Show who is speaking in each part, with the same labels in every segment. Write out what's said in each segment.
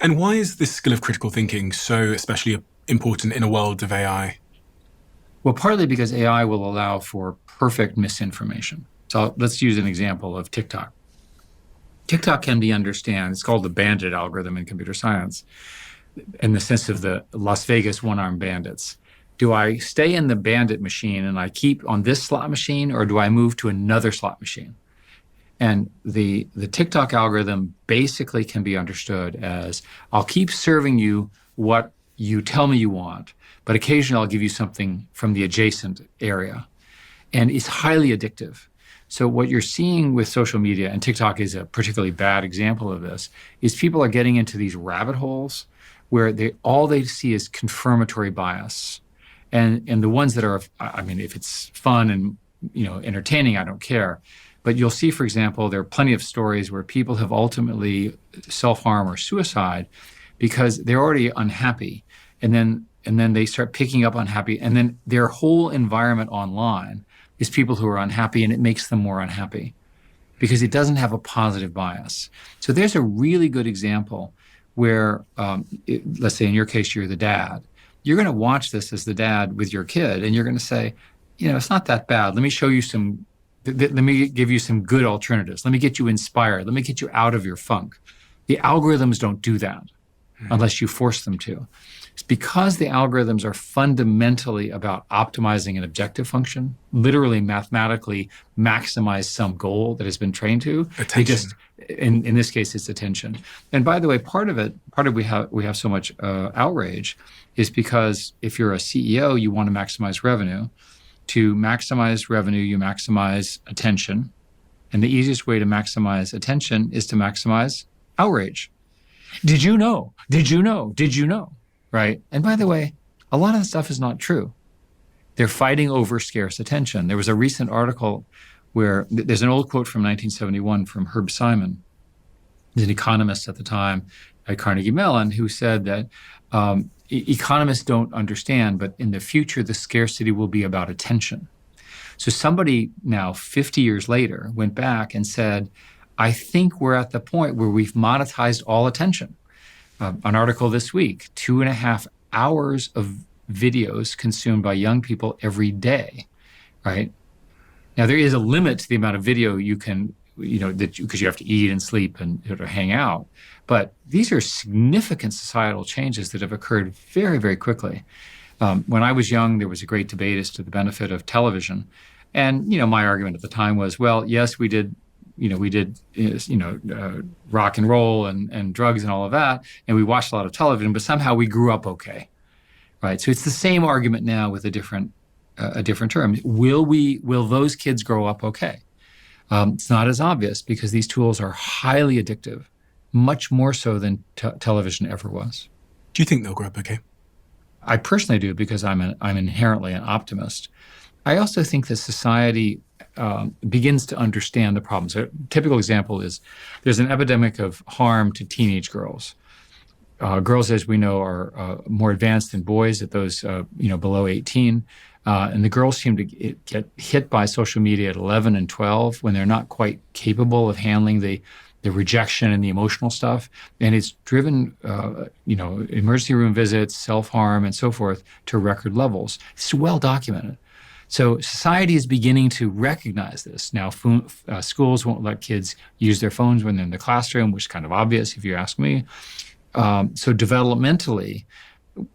Speaker 1: And why is this skill of critical thinking so especially important in a world of AI?
Speaker 2: Well, partly because AI will allow for perfect misinformation. So let's use an example of TikTok. TikTok can be understand. It's called the bandit algorithm in computer science, in the sense of the Las Vegas one-armed bandits. Do I stay in the bandit machine and I keep on this slot machine, or do I move to another slot machine? And the TikTok algorithm basically can be understood as, I'll keep serving you what you tell me you want, but occasionally I'll give you something from the adjacent area. And it's highly addictive. So what you're seeing with social media, and TikTok is a particularly bad example of this, is people are getting into these rabbit holes where all they see is confirmatory bias. And the ones that are, I mean, if it's fun and entertaining, I don't care. But you'll see, for example, there are plenty of stories where people have ultimately self-harm or suicide because they're already unhappy. And then they start picking up unhappy. And then their whole environment online is people who are unhappy, and it makes them more unhappy because it doesn't have a positive bias. So there's a really good example where, let's say in your case, you're the dad. You're going to watch this as the dad with your kid, and you're going to say, it's not that bad. Let me show you let me give you some good alternatives. Let me get you inspired. Let me get you out of your funk. The algorithms don't do that unless you force them to. It's because the algorithms are fundamentally about optimizing an objective function, literally mathematically maximize some goal that has been trained to.
Speaker 1: Attention.
Speaker 2: In this case, it's attention. And by the way, part of we have so much outrage is because if you're a CEO, you want to maximize revenue. To maximize revenue, you maximize attention. And the easiest way to maximize attention is to maximize outrage. Did you know? Did you know? Did you know? Right? And by the way, a lot of the stuff is not true. They're fighting over scarce attention. There was a recent article where there's an old quote from 1971 from Herb Simon, an economist at the time at Carnegie Mellon, who said that economists don't understand, but in the future, the scarcity will be about attention. So somebody now, 50 years later, went back and said, I think we're at the point where we've monetized all attention. An article this week, 2.5 hours of videos consumed by young people every day, right? Now, there is a limit to the amount of video you can, because you have to eat and sleep and hang out. But these are significant societal changes that have occurred very, very quickly. When I was young, there was a great debate as to the benefit of television. And, my argument at the time was, well, yes, we did rock and roll and drugs and all of that, and we watched a lot of television, but somehow we grew up okay, right? So it's the same argument now with a different term. Will those kids grow up okay? It's not as obvious because these tools are highly addictive, much more so than television ever was.
Speaker 1: Do you think they'll grow up okay?
Speaker 2: I personally do because I'm inherently an optimist. I also think that society begins to understand the problems. A typical example is there's an epidemic of harm to teenage girls. Girls, as we know, are more advanced than boys at those below 18. And the girls seem to get hit by social media at 11 and 12 when they're not quite capable of handling the rejection and the emotional stuff. And it's driven, emergency room visits, self-harm, and so forth to record levels. It's well documented. So society is beginning to recognize this. Now, schools won't let kids use their phones when they're in the classroom, which is kind of obvious if you ask me. So developmentally,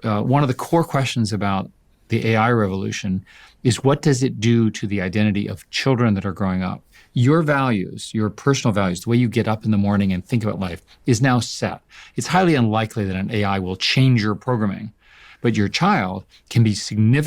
Speaker 2: one of the core questions about the AI revolution is, what does it do to the identity of children that are growing up? Your values, your personal values, the way you get up in the morning and think about life is now set. It's highly unlikely that an AI will change your programming, but your child can be significant